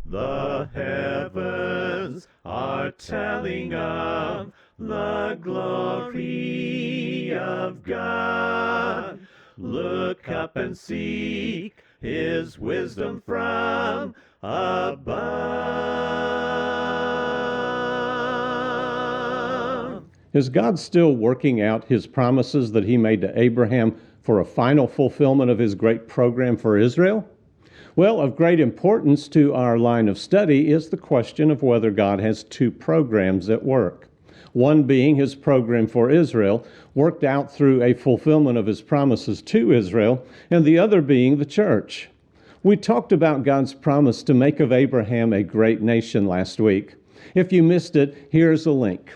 The heavens are telling of the glory of God. Look up and seek His wisdom from above. Is God still working out His promises that He made to Abraham for a final fulfillment of His great program for Israel? Well, of great importance to our line of study is the question of whether God has two programs at work. One being His program for Israel, worked out through a fulfillment of His promises to Israel, and the other being the church. We talked about God's promise to make of Abraham a great nation last week. If you missed it, here's a link.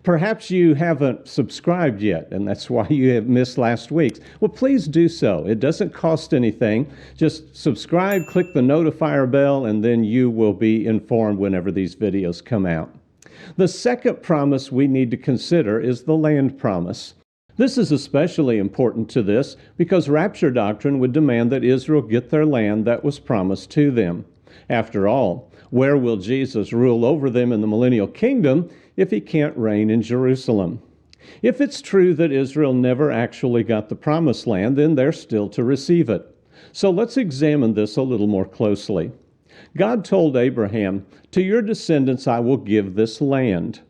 Perhaps you haven't subscribed yet, and that's why you have missed last week's. Well, please do so. It doesn't cost anything. Just subscribe, click the notifier bell, and then you will be informed whenever these videos come out. The second promise we need to consider is the land promise. This is especially important to this because rapture doctrine would demand that Israel get their land that was promised to them. After all, where will Jesus rule over them in the millennial kingdom if He can't reign in Jerusalem? If it's true that Israel never actually got the promised land, then they're still to receive it. So let's examine this a little more closely. God told Abraham, "To your descendants I will give this land."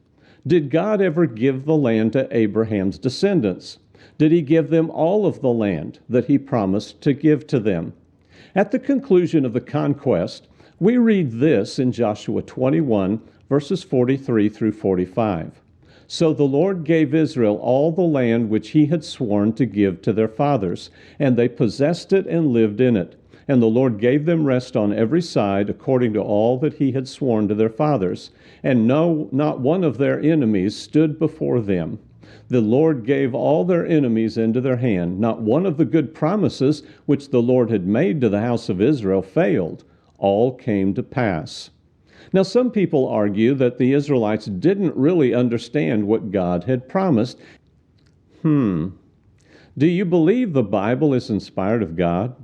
Did God ever give the land to Abraham's descendants? Did He give them all of the land that He promised to give to them? At the conclusion of the conquest, we read this in Joshua 21, verses 43 through 45. "So the Lord gave Israel all the land which He had sworn to give to their fathers, and they possessed it and lived in it. And the Lord gave them rest on every side according to all that He had sworn to their fathers. And no, not one of their enemies stood before them. The Lord gave all their enemies into their hand. Not one of the good promises which the Lord had made to the house of Israel failed. All came to pass." Now, some people argue that the Israelites didn't really understand what God had promised. Do you believe the Bible is inspired of God?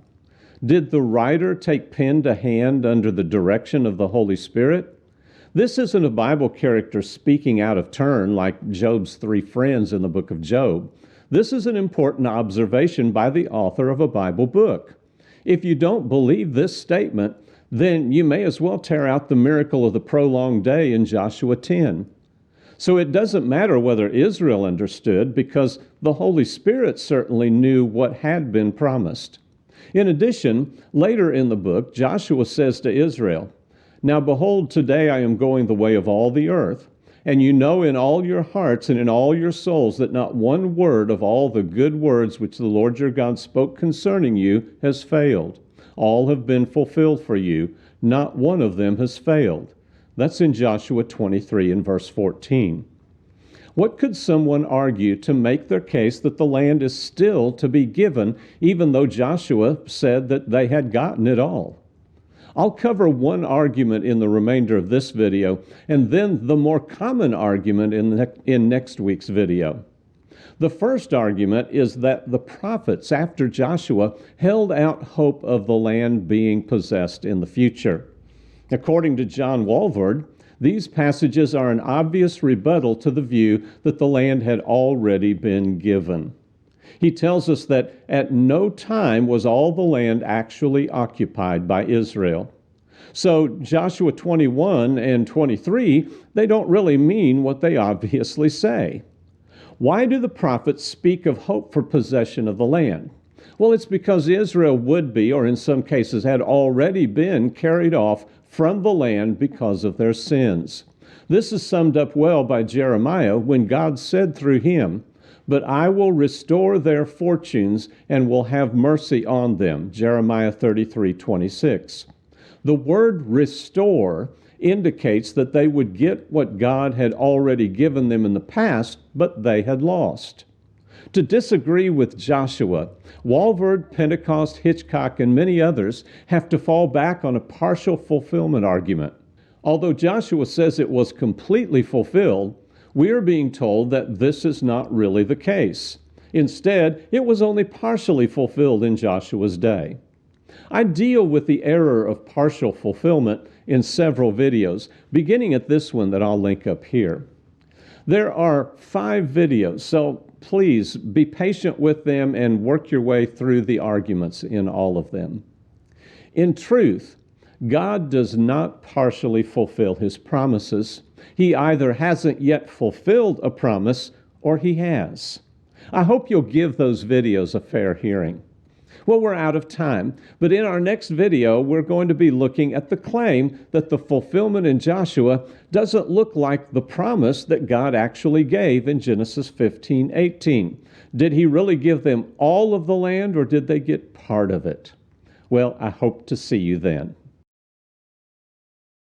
Did the writer take pen to hand under the direction of the Holy Spirit? This isn't a Bible character speaking out of turn like Job's three friends in the book of Job. This is an important observation by the author of a Bible book. If you don't believe this statement, then you may as well tear out the miracle of the prolonged day in Joshua 10. So it doesn't matter whether Israel understood, because the Holy Spirit certainly knew what had been promised. In addition, later in the book, Joshua says to Israel, "Now behold, today I am going the way of all the earth, and you know in all your hearts and in all your souls that not one word of all the good words which the Lord your God spoke concerning you has failed. All have been fulfilled for you. Not one of them has failed." That's in Joshua 23 and verse 14. What could someone argue to make their case that the land is still to be given, even though Joshua said that they had gotten it all? I'll cover one argument in the remainder of this video, and then the more common argument in next week's video. The first argument is that the prophets after Joshua held out hope of the land being possessed in the future. According to John Walvoord, these passages are an obvious rebuttal to the view that the land had already been given. He tells us that at no time was all the land actually occupied by Israel. So Joshua 21 and 23, they don't really mean what they obviously say. Why do the prophets speak of hope for possession of the land? Well, it's because Israel would be, or in some cases had already been, carried off from the land because of their sins. This is summed up well by Jeremiah when God said through him, "But I will restore their fortunes and will have mercy on them." Jeremiah 33:26. The word restore indicates that they would get what God had already given them in the past, but they had lost. To disagree with Joshua, Walvoord, Pentecost, Hitchcock, and many others have to fall back on a partial fulfillment argument. Although Joshua says it was completely fulfilled, we are being told that this is not really the case. Instead, it was only partially fulfilled in Joshua's day. I deal with the error of partial fulfillment in several videos, beginning at this one that I'll link up here. There are 5 videos, so please be patient with them and work your way through the arguments in all of them. In truth, God does not partially fulfill his promises. He either hasn't yet fulfilled a promise or he has. I hope you'll give those videos a fair hearing. Well, we're out of time, but in our next video, we're going to be looking at the claim that the fulfillment in Joshua doesn't look like the promise that God actually gave in Genesis 15:18. Did he really give them all of the land, or did they get part of it? Well, I hope to see you then.